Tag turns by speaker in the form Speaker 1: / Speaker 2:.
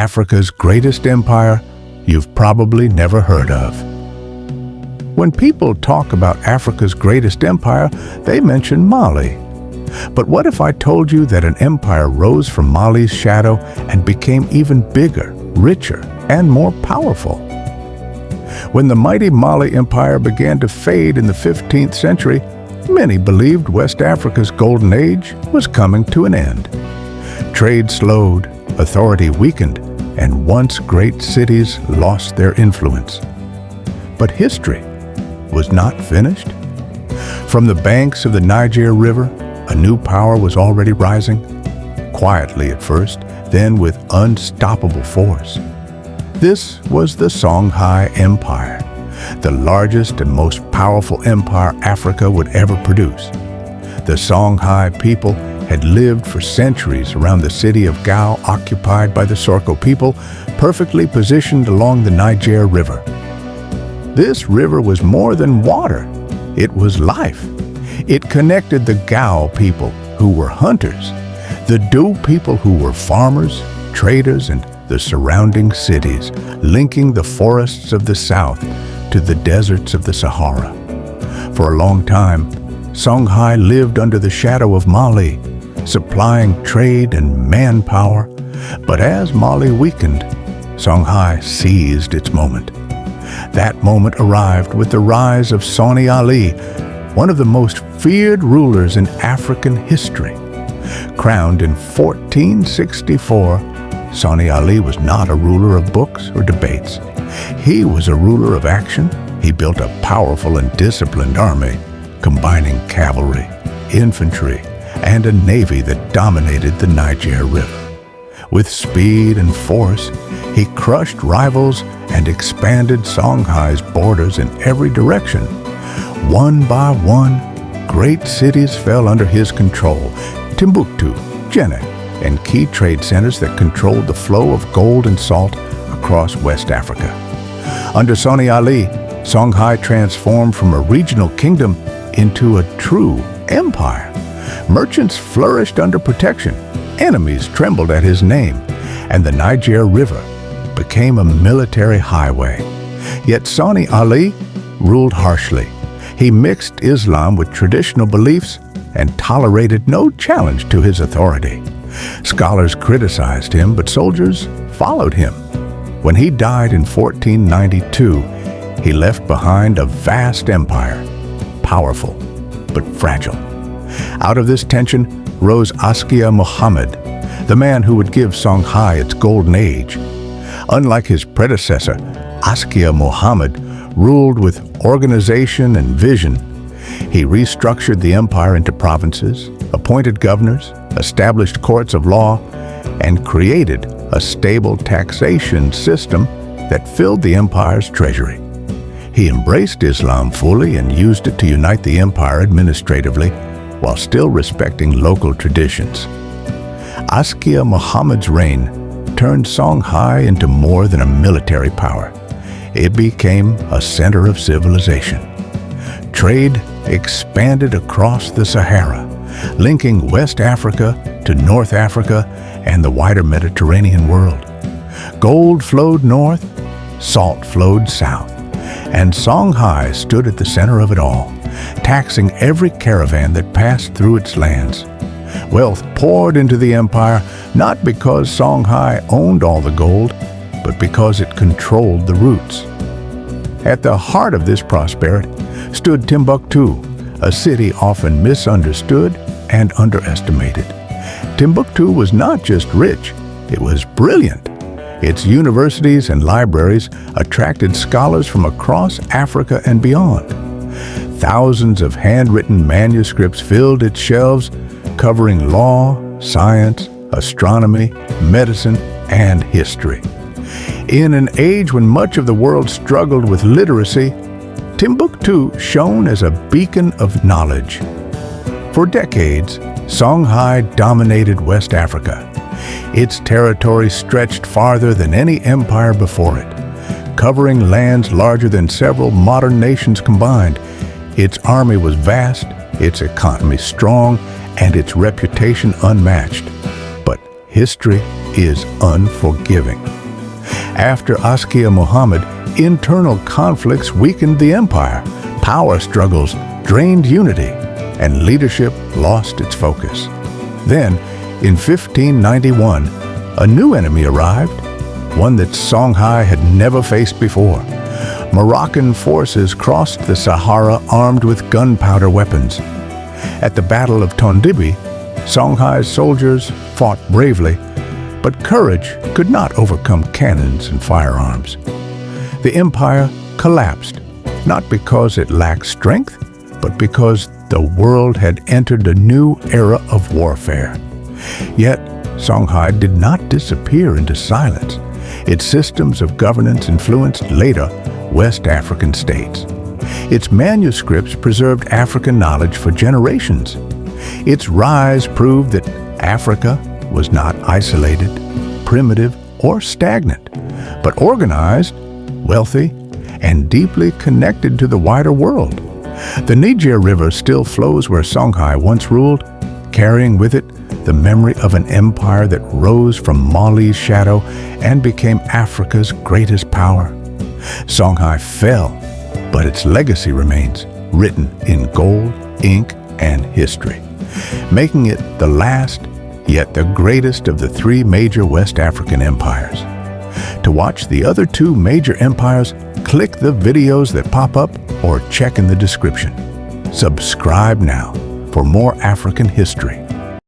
Speaker 1: Africa's greatest empire you've probably never heard of. When people talk about Africa's greatest empire, they mention Mali. But what if I told you that an empire rose from Mali's shadow and became even bigger, richer, and more powerful? When the mighty Mali Empire began to fade in the 15th century, many believed West Africa's golden age was coming to an end. Trade slowed, authority weakened, and once great cities lost their influence. But history was not finished. From the banks of the Niger River, a new power was already rising, quietly at first, then with unstoppable force. This was the Songhai Empire, the largest and most powerful empire Africa would ever produce. The Songhai people had lived for centuries around the city of Gao, occupied by the Sorko people, perfectly positioned along the Niger River. This river was more than water. It was life. It connected the Gao people, who were hunters, the Du people, who were farmers, traders, and the surrounding cities, linking the forests of the south to the deserts of the Sahara. For a long time, Songhai lived under the shadow of Mali, supplying trade and manpower. But as Mali weakened, Songhai seized its moment. That moment arrived with the rise of Sani Ali, one of the most feared rulers in African history. Crowned in 1464, Sani Ali was not a ruler of books or debates. He was a ruler of action. He built a powerful and disciplined army, combining cavalry, infantry, and a navy that dominated the Niger River. With speed and force, he crushed rivals and expanded Songhai's borders in every direction. One by one, great cities fell under his control: Timbuktu, Djenné, and key trade centers that controlled the flow of gold and salt across West Africa. Under Sani Ali, Songhai transformed from a regional kingdom into a true empire. Merchants flourished under protection, enemies trembled at his name, and the Niger River became a military highway. Yet Sani Ali ruled harshly. He mixed Islam with traditional beliefs and tolerated no challenge to his authority. Scholars criticized him, but soldiers followed him. When he died in 1492, he left behind a vast empire, powerful but fragile. Out of this tension rose Askia Muhammad, the man who would give Songhai its golden age. Unlike his predecessor, Askia Muhammad ruled with organization and vision. He restructured the empire into provinces, appointed governors, established courts of law, and created a stable taxation system that filled the empire's treasury. He embraced Islam fully and used it to unite the empire administratively while still respecting local traditions. Askia Muhammad's reign turned Songhai into more than a military power. It became a center of civilization. Trade expanded across the Sahara, linking West Africa to North Africa and the wider Mediterranean world. Gold flowed north, salt flowed south, and Songhai stood at the center of it all, taxing every caravan that passed through its lands. Wealth poured into the empire not because Songhai owned all the gold, but because it controlled the routes. At the heart of this prosperity stood Timbuktu, a city often misunderstood and underestimated. Timbuktu was not just rich, it was brilliant. Its universities and libraries attracted scholars from across Africa and beyond. Thousands of handwritten manuscripts filled its shelves, covering law, science, astronomy, medicine, and history. In an age when much of the world struggled with literacy, Timbuktu shone as a beacon of knowledge. For decades, Songhai dominated West Africa. Its territory stretched farther than any empire before it, covering lands larger than several modern nations combined. Its army was vast, its economy strong, and its reputation unmatched. But history is unforgiving. After Askia Muhammad, internal conflicts weakened the empire, power struggles drained unity, and leadership lost its focus. Then, in 1591, a new enemy arrived, one that Songhai had never faced before. Moroccan forces crossed the Sahara armed with gunpowder weapons. At the Battle of Tondibi, Songhai's soldiers fought bravely, but courage could not overcome cannons and firearms. The empire collapsed, not because it lacked strength, but because the world had entered a new era of warfare. Yet, Songhai did not disappear into silence. Its systems of governance influenced later West African states. Its manuscripts preserved African knowledge for generations. Its rise proved that Africa was not isolated, primitive, or stagnant, but organized, wealthy, and deeply connected to the wider world. The Niger River still flows where Songhai once ruled, carrying with it the memory of an empire that rose from Mali's shadow and became Africa's greatest power. Songhai fell, but its legacy remains, written in gold, ink, and history, making it the last, yet the greatest of the three major West African empires. To watch the other two major empires, click the videos that pop up or check in the description. Subscribe now for more African history.